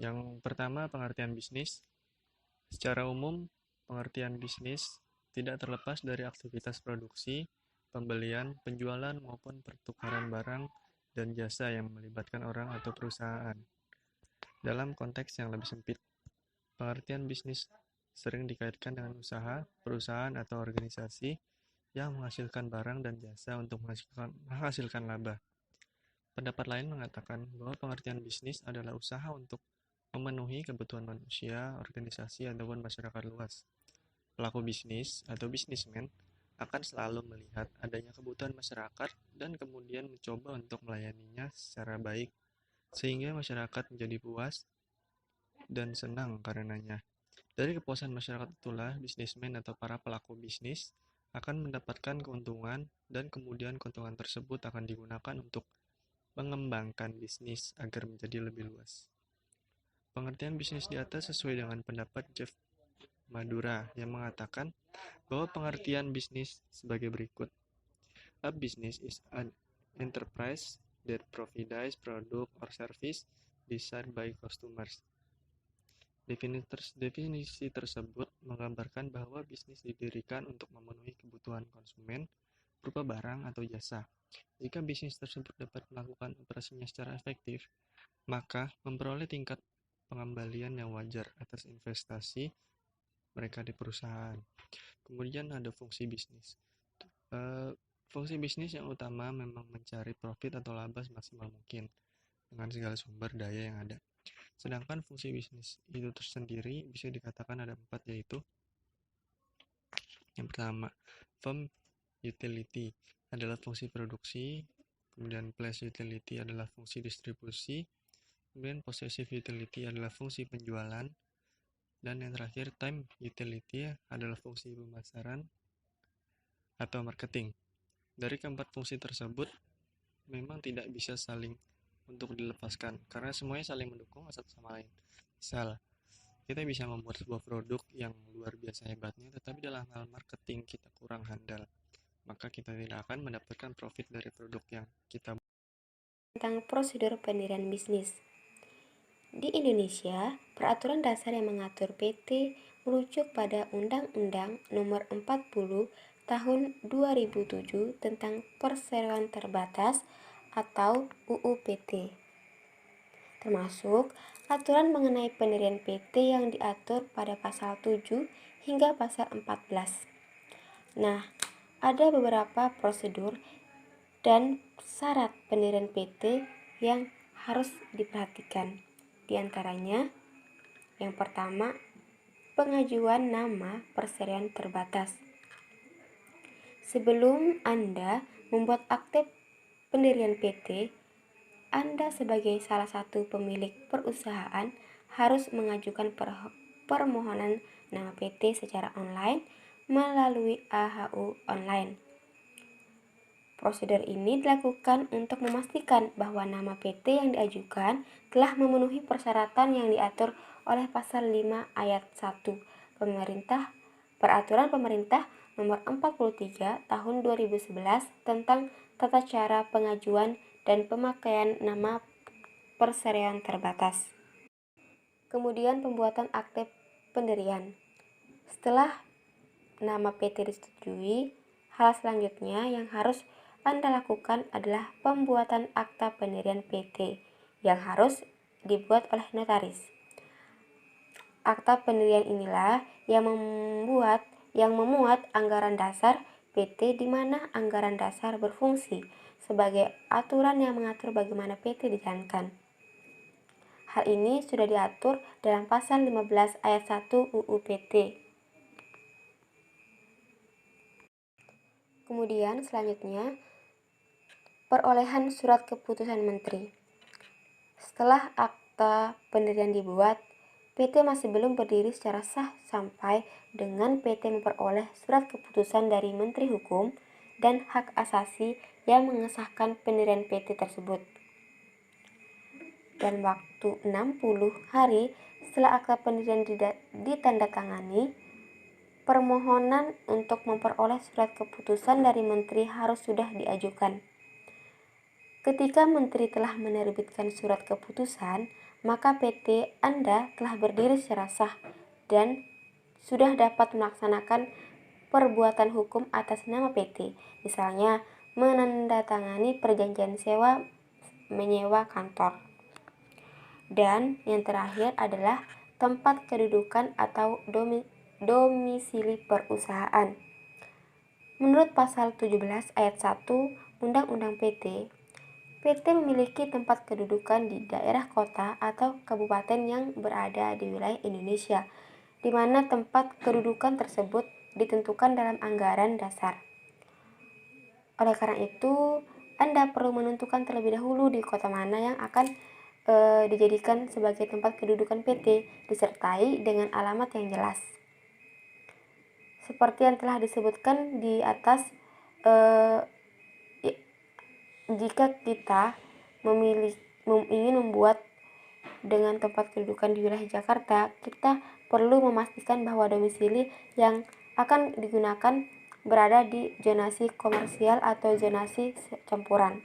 Yang pertama, pengertian bisnis. Secara umum, pengertian bisnis tidak terlepas dari aktivitas produksi, pembelian, penjualan, maupun pertukaran barang dan jasa yang melibatkan orang atau perusahaan. Dalam konteks yang lebih sempit, pengertian bisnis sering dikaitkan dengan usaha, perusahaan, atau organisasi yang menghasilkan barang dan jasa untuk menghasilkan laba. Pendapat lain mengatakan bahwa pengertian bisnis adalah usaha untuk memenuhi kebutuhan manusia, organisasi, ataupun masyarakat luas. Pelaku bisnis atau bisnismen akan selalu melihat adanya kebutuhan masyarakat dan kemudian mencoba untuk melayaninya secara baik, sehingga masyarakat menjadi puas dan senang karenanya. Dari kepuasan masyarakat itulah bisnismen atau para pelaku bisnis akan mendapatkan keuntungan dan kemudian keuntungan tersebut akan digunakan untuk mengembangkan bisnis agar menjadi lebih luas. Pengertian bisnis di atas sesuai dengan pendapat Jeff Madura yang mengatakan bahwa pengertian bisnis sebagai berikut. A business is an enterprise that provides product or service desired by customers. Definisi tersebut menggambarkan bahwa bisnis didirikan untuk memenuhi kebutuhan konsumen berupa barang atau jasa. Jika bisnis tersebut dapat melakukan operasinya secara efektif, maka memperoleh tingkat pengembalian yang wajar atas investasi mereka di perusahaan. Kemudian ada fungsi bisnis. Fungsi bisnis yang utama memang mencari profit atau laba semaksimal mungkin dengan segala sumber daya yang ada. Sedangkan fungsi bisnis itu tersendiri bisa dikatakan ada 4, yaitu yang pertama, firm utility adalah fungsi produksi, kemudian place utility adalah fungsi distribusi, kemudian possessive utility adalah fungsi penjualan, dan yang terakhir time utility adalah fungsi pemasaran atau marketing. Dari keempat fungsi tersebut memang tidak bisa saling untuk dilepaskan karena semuanya saling mendukung satu sama lain. Misal, kita bisa membuat sebuah produk yang luar biasa hebatnya, tetapi dalam hal marketing kita kurang handal, maka kita tidak akan mendapatkan profit dari produk yang kita buat. Tentang prosedur pendirian bisnis. Di Indonesia, peraturan dasar yang mengatur PT merujuk pada Undang-Undang Nomor 40 Tahun 2007 tentang Perseroan Terbatas atau UU PT, termasuk aturan mengenai pendirian PT yang diatur pada pasal 7 hingga pasal 14. Nah, ada beberapa prosedur dan syarat pendirian PT yang harus diperhatikan. Di antaranya, yang pertama, pengajuan nama perseroan terbatas. Sebelum Anda membuat akte pendirian PT, Anda sebagai salah satu pemilik perusahaan harus mengajukan permohonan nama PT secara online melalui AHU online. Prosedur ini dilakukan untuk memastikan bahwa nama PT yang diajukan telah memenuhi persyaratan yang diatur oleh Pasal 5 Ayat 1 Peraturan Pemerintah Nomor 43 Tahun 2011 tentang tata cara pengajuan dan pemakaian nama perseroan terbatas. Kemudian pembuatan akte pendirian. Setelah nama PT disetujui, hal selanjutnya yang harus Anda lakukan adalah pembuatan akta pendirian PT yang harus dibuat oleh notaris. Akta pendirian inilah yang memuat anggaran dasar PT, di mana anggaran dasar berfungsi sebagai aturan yang mengatur bagaimana PT dijalankan. Hal ini sudah diatur dalam pasal 15 ayat 1 UU PT. Kemudian selanjutnya, perolehan surat keputusan menteri. Setelah akta pendirian dibuat, PT masih belum berdiri secara sah sampai dengan PT memperoleh surat keputusan dari Menteri Hukum dan Hak Asasi yang mengesahkan pendirian PT tersebut. Dan waktu 60 hari setelah akta pendirian ditandatangani, permohonan untuk memperoleh surat keputusan dari menteri harus sudah diajukan. Ketika menteri telah menerbitkan surat keputusan, maka PT Anda telah berdiri secara sah dan sudah dapat melaksanakan perbuatan hukum atas nama PT, misalnya menandatangani perjanjian sewa menyewa kantor. Dan yang terakhir adalah tempat kedudukan atau domisili perusahaan. Menurut pasal 17 ayat 1 Undang-Undang PT memiliki tempat kedudukan di daerah kota atau kabupaten yang berada di wilayah Indonesia, di mana tempat kedudukan tersebut ditentukan dalam anggaran dasar. Oleh karena itu, Anda perlu menentukan terlebih dahulu di kota mana yang akan dijadikan sebagai tempat kedudukan PT, disertai dengan alamat yang jelas. Seperti yang telah disebutkan di atas, jika kita ingin membuat dengan tempat kedudukan di wilayah Jakarta, kita perlu memastikan bahwa domisili yang akan digunakan berada di zonasi komersial atau zonasi campuran.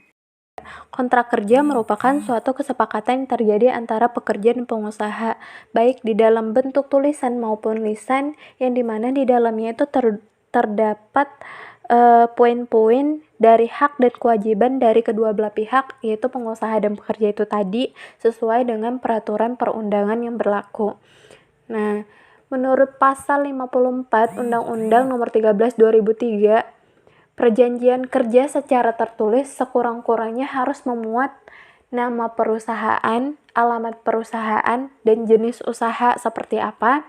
Kontrak kerja merupakan suatu kesepakatan yang terjadi antara pekerja dan pengusaha, baik di dalam bentuk tulisan maupun lisan, yang dimana di dalamnya itu terdapat poin-poin dari hak dan kewajiban dari kedua belah pihak, yaitu pengusaha dan pekerja itu tadi, sesuai dengan peraturan perundangan yang berlaku. Nah, menurut pasal 54 Undang-Undang Nomor 13 2003, perjanjian kerja secara tertulis sekurang-kurangnya harus memuat nama perusahaan, alamat perusahaan, dan jenis usaha seperti apa.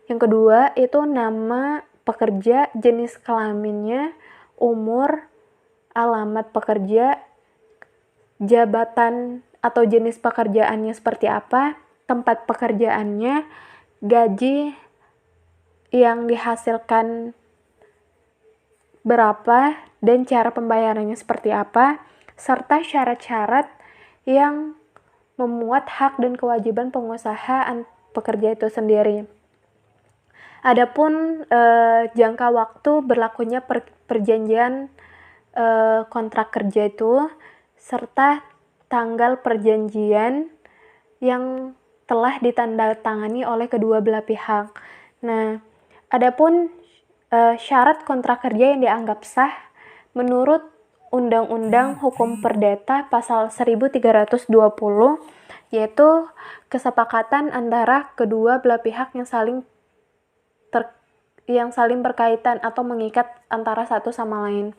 Yang kedua itu nama pekerja, jenis kelaminnya, umur, alamat pekerja, jabatan atau jenis pekerjaannya seperti apa, tempat pekerjaannya, gaji yang dihasilkan berapa, dan cara pembayarannya seperti apa, serta syarat-syarat yang memuat hak dan kewajiban pengusaha pekerja itu sendiri. Adapun jangka waktu berlakunya perjanjian kontrak kerja itu, serta tanggal perjanjian yang telah ditandatangani oleh kedua belah pihak. Nah, adapun syarat kontrak kerja yang dianggap sah menurut Undang-Undang Hukum Perdata pasal 1320, yaitu kesepakatan antara kedua belah pihak yang saling berkaitan atau mengikat antara satu sama lain.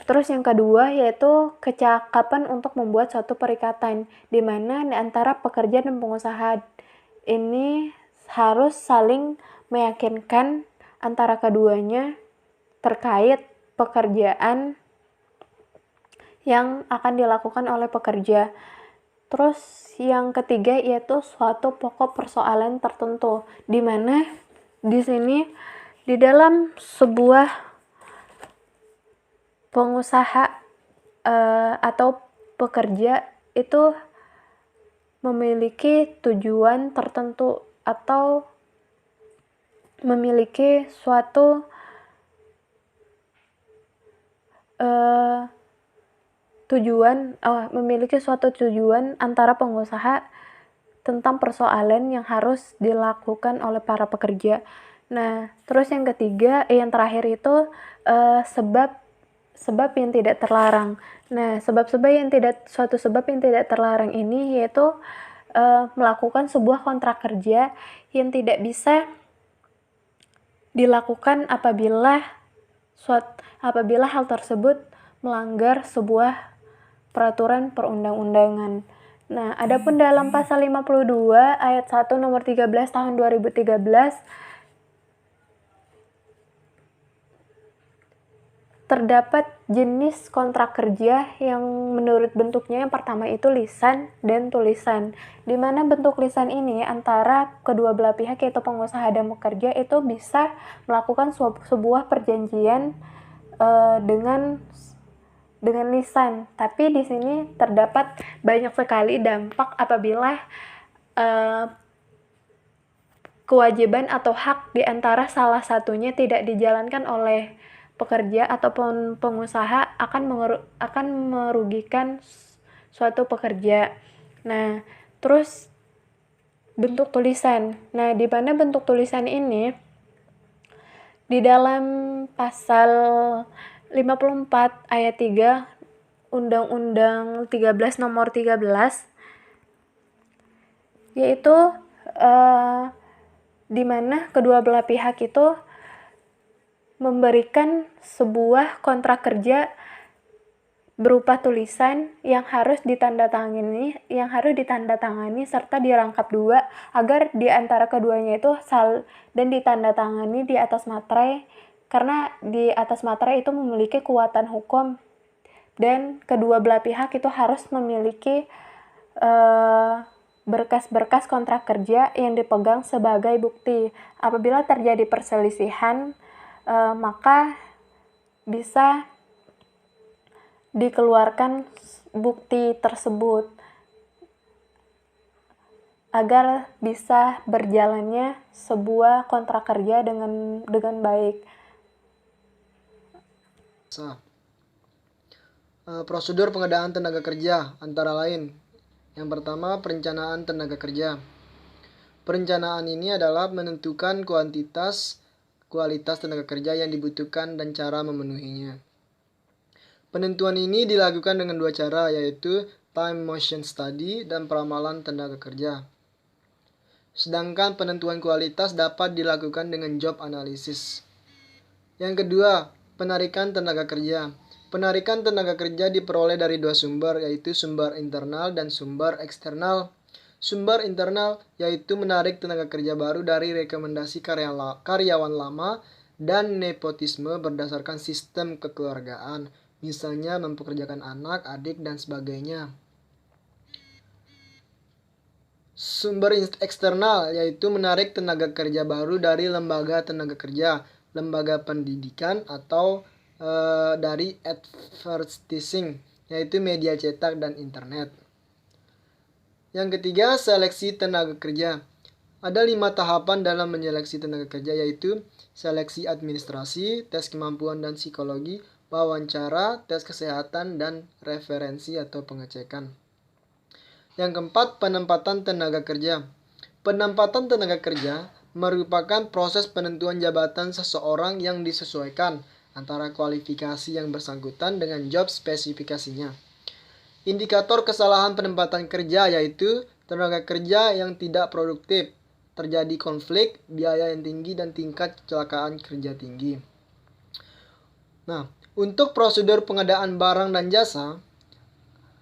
Terus yang kedua yaitu kecakapan untuk membuat suatu perikatan, di mana di antara pekerja dan pengusaha ini harus saling meyakinkan antara keduanya terkait pekerjaan yang akan dilakukan oleh pekerja. Terus yang ketiga yaitu suatu pokok persoalan tertentu, di mana di sini di dalam sebuah pengusaha atau pekerja itu memiliki tujuan tertentu atau memiliki suatu tujuan antara pengusaha tentang persoalan yang harus dilakukan oleh para pekerja. Nah, terus yang ketiga, yang terakhir itu sebab yang tidak terlarang. Nah, suatu sebab yang tidak terlarang ini yaitu melakukan sebuah kontrak kerja yang tidak bisa dilakukan apabila hal tersebut melanggar sebuah peraturan perundang-undangan. Nah, adapun dalam pasal 52 ayat 1 nomor 13 tahun 2013 terdapat jenis kontrak kerja yang menurut bentuknya yang pertama itu lisan dan tulisan, di mana bentuk lisan ini antara kedua belah pihak yaitu pengusaha dan pekerja itu bisa melakukan sebuah perjanjian dengan lisan. Tapi di sini terdapat banyak sekali dampak apabila kewajiban atau hak di antara salah satunya tidak dijalankan oleh pekerja ataupun pengusaha akan merugikan suatu pekerja. Nah, terus bentuk tulisan. Nah, di mana bentuk tulisan ini di dalam pasal 54 ayat 3 Undang-Undang 13 nomor 13 yaitu di mana kedua belah pihak itu memberikan sebuah kontrak kerja berupa tulisan yang harus ditandatangani serta dirangkap dua agar di antara keduanya itu dan ditandatangani di atas materai, karena di atas materai itu memiliki kekuatan hukum dan kedua belah pihak itu harus memiliki berkas-berkas kontrak kerja yang dipegang sebagai bukti. Apabila terjadi perselisihan, maka bisa dikeluarkan bukti tersebut agar bisa berjalannya sebuah kontrak kerja dengan baik. Prosedur pengadaan tenaga kerja antara lain. Yang pertama, perencanaan tenaga kerja. Perencanaan ini adalah menentukan kualitas tenaga kerja yang dibutuhkan dan cara memenuhinya. Penentuan ini dilakukan dengan dua cara, yaitu time motion study dan peramalan tenaga kerja. Sedangkan penentuan kualitas dapat dilakukan dengan job analysis. Yang kedua, penarikan tenaga kerja. Penarikan tenaga kerja diperoleh dari dua sumber, yaitu sumber internal dan sumber eksternal. Sumber internal yaitu menarik tenaga kerja baru dari rekomendasi karyawan lama dan nepotisme berdasarkan sistem kekeluargaan, misalnya mempekerjakan anak, adik, dan sebagainya. Sumber eksternal yaitu menarik tenaga kerja baru dari lembaga tenaga kerja, lembaga pendidikan, atau dari advertising, yaitu media cetak dan internet. Yang ketiga, seleksi tenaga kerja. Ada 5 tahapan dalam menyeleksi tenaga kerja, yaitu seleksi administrasi, tes kemampuan dan psikologi, wawancara, tes kesehatan, dan referensi atau pengecekan. Yang keempat, penempatan tenaga kerja. Penempatan tenaga kerja merupakan proses penentuan jabatan seseorang yang disesuaikan antara kualifikasi yang bersangkutan dengan job spesifikasinya. Indikator kesalahan penempatan kerja yaitu tenaga kerja yang tidak produktif, terjadi konflik, biaya yang tinggi, dan tingkat kecelakaan kerja tinggi. Nah, untuk prosedur pengadaan barang dan jasa,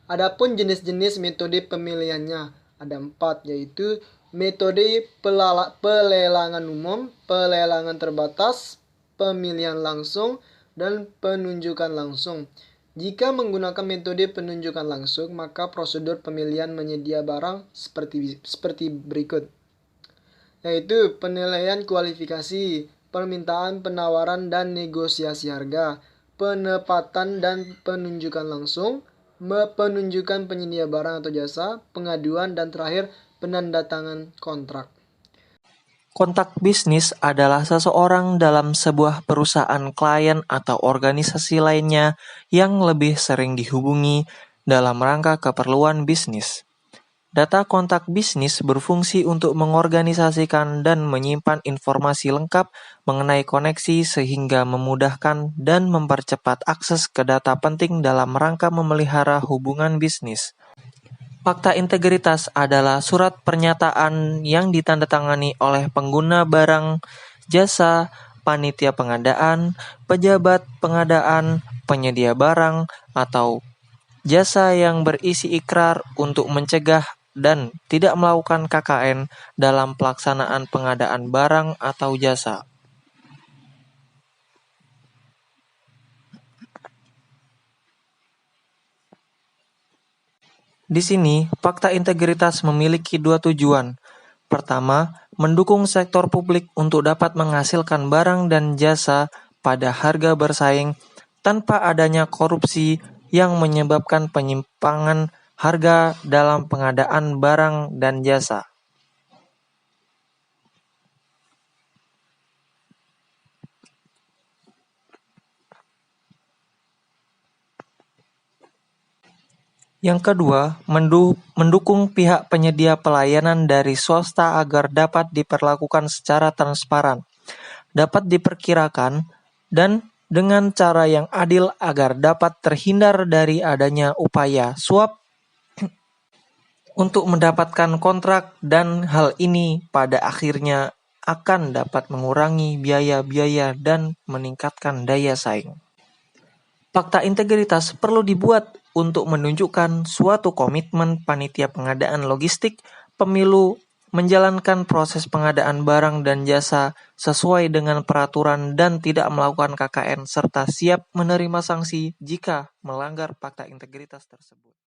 adapun jenis-jenis metode pemilihannya ada 4, yaitu metode pelelangan umum, pelelangan terbatas, pemilihan langsung, dan penunjukan langsung. Jika menggunakan metode penunjukan langsung, maka prosedur pemilihan menyedia barang seperti berikut, yaitu penilaian kualifikasi, permintaan, penawaran, dan negosiasi harga, penempatan dan penunjukan langsung, penunjukan penyedia barang atau jasa, pengaduan, dan terakhir penandatangan kontrak. Kontak bisnis adalah seseorang dalam sebuah perusahaan, klien, atau organisasi lainnya yang lebih sering dihubungi dalam rangka keperluan bisnis. Data kontak bisnis berfungsi untuk mengorganisasikan dan menyimpan informasi lengkap mengenai koneksi sehingga memudahkan dan mempercepat akses ke data penting dalam rangka memelihara hubungan bisnis. Fakta integritas adalah surat pernyataan yang ditandatangani oleh pengguna barang, jasa, panitia pengadaan, pejabat pengadaan, penyedia barang, atau jasa yang berisi ikrar untuk mencegah dan tidak melakukan KKN dalam pelaksanaan pengadaan barang atau jasa. Di sini, fakta integritas memiliki dua tujuan. Pertama, mendukung sektor publik untuk dapat menghasilkan barang dan jasa pada harga bersaing tanpa adanya korupsi yang menyebabkan penyimpangan harga dalam pengadaan barang dan jasa. Yang kedua, mendukung pihak penyedia pelayanan dari swasta agar dapat diperlakukan secara transparan, dapat diperkirakan, dan dengan cara yang adil agar dapat terhindar dari adanya upaya suap untuk mendapatkan kontrak, dan hal ini pada akhirnya akan dapat mengurangi biaya-biaya dan meningkatkan daya saing. Fakta integritas perlu dibuat untuk menunjukkan suatu komitmen panitia pengadaan logistik pemilu menjalankan proses pengadaan barang dan jasa sesuai dengan peraturan dan tidak melakukan KKN serta siap menerima sanksi jika melanggar fakta integritas tersebut.